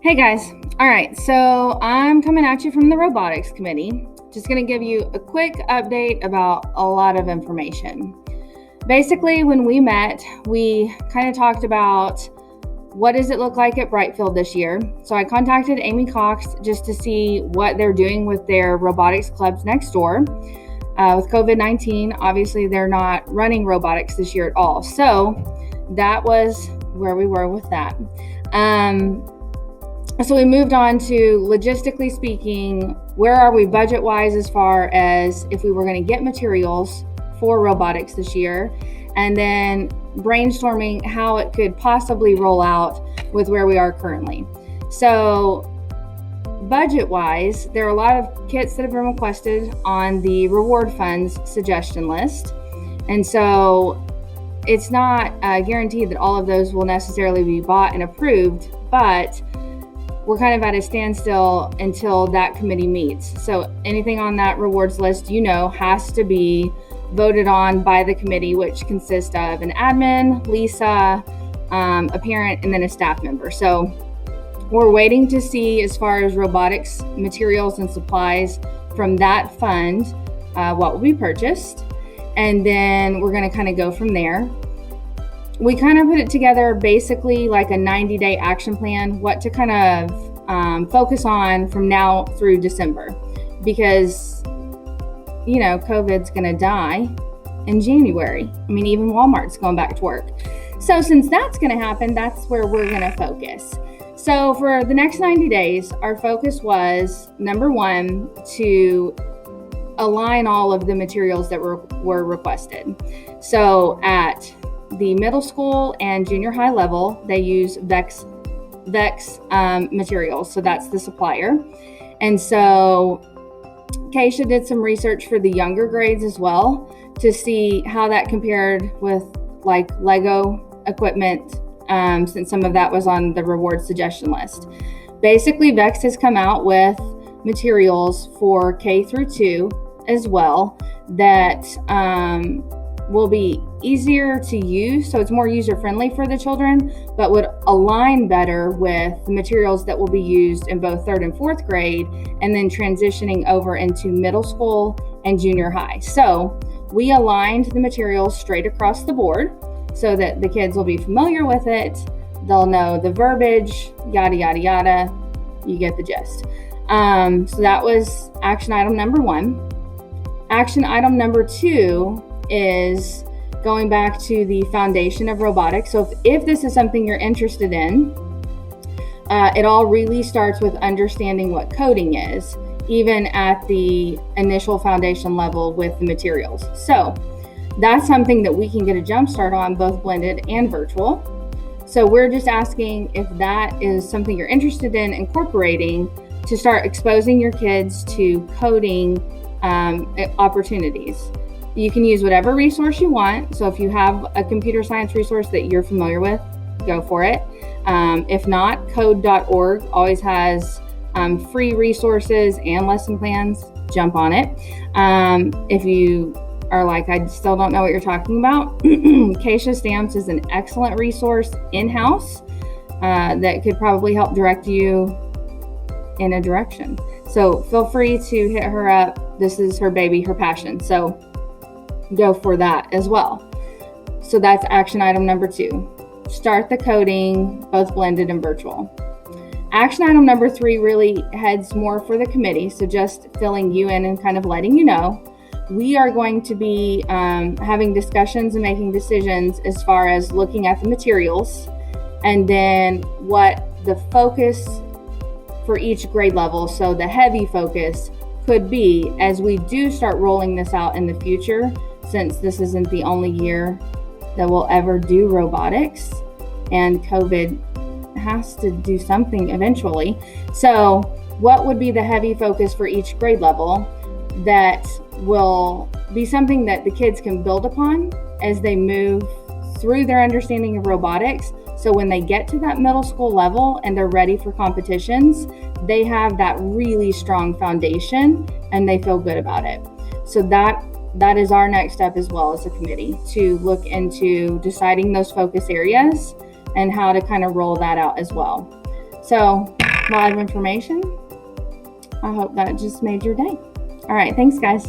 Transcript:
Hey guys. All right, so I'm coming at you from the Robotics Committee. Just going to give you a quick update about a lot of information. Basically, when we met, we kind of talked about what does it look like at Brightfield this year. So I contacted Amy Cox just to see what they're doing with their robotics clubs next door. With COVID-19, obviously they're not running robotics this year at all. So that was where we were with that. So we moved on to, logistically speaking, where are we budget-wise as far as if we were going to get materials for robotics this year, and then brainstorming how it could possibly roll out with where we are currently. So budget-wise, there are a lot of kits that have been requested on the reward funds suggestion list. And so it's not guaranteed that all of those will necessarily be bought and approved, but we're kind of at a standstill until that committee meets. So anything on that rewards list, has to be voted on by the committee, which consists of an admin, Lisa, a parent, and then a staff member. So we're waiting to see, as far as robotics materials and supplies from that fund, what will be purchased. And then we're going to kind of go from there. We kind of put it together basically like a 90-day action plan, what to kind of focus on from now through December, because, COVID's going to die in January. I mean, even Walmart's going back to work. So since that's going to happen, that's where we're going to focus. So for the next 90 days, our focus was, number one, to align all of the materials that were requested. So at the middle school and junior high level, they use Vex materials. So that's the supplier. And so Keisha did some research for the younger grades as well to see how that compared with like Lego equipment, since some of that was on the reward suggestion list. Basically, Vex has come out with materials for K through 2 as well that will be easier to use, so it's more user-friendly for the children, but would align better with the materials that will be used in both 3rd and 4th grade, and then transitioning over into middle school and junior high. So we aligned the materials straight across the board so that the kids will be familiar with it. They'll know the verbiage, yada, yada, yada. You get the gist. So that was action item number 1. Action item number 2 is going back to the foundation of robotics. So if this is something you're interested in, it all really starts with understanding what coding is, even at the initial foundation level with the materials. So that's something that we can get a jump start on, both blended and virtual. So we're just asking if that is something you're interested in incorporating to start exposing your kids to coding opportunities. You can use whatever resource you want. So if you have a computer science resource that you're familiar with, go for it. If not, code.org always has free resources and lesson plans. Jump on it. If you are like, I still don't know what you're talking about, Keisha Stamps is an excellent resource in-house that could probably help direct you in a direction. So feel free to hit her up. This is her baby, her passion. So go for that as well. So that's action item number 2. Start the coding, both blended and virtual. Action item number 3 really heads more for the committee. So just filling you in and kind of letting you know, we are going to be having discussions and making decisions as far as looking at the materials and then what the focus for each grade level, so the heavy focus, could be as we do start rolling this out in the future, since this isn't the only year that we'll ever do robotics and COVID has to do something eventually. So what would be the heavy focus for each grade level that will be something that the kids can build upon as they move through their understanding of robotics? So when they get to that middle school level and they're ready for competitions, they have that really strong foundation and they feel good about it. So that is our next step as well as a committee, to look into deciding those focus areas and how to kind of roll that out as well. So live information. I hope that just made your day. All right, thanks, guys.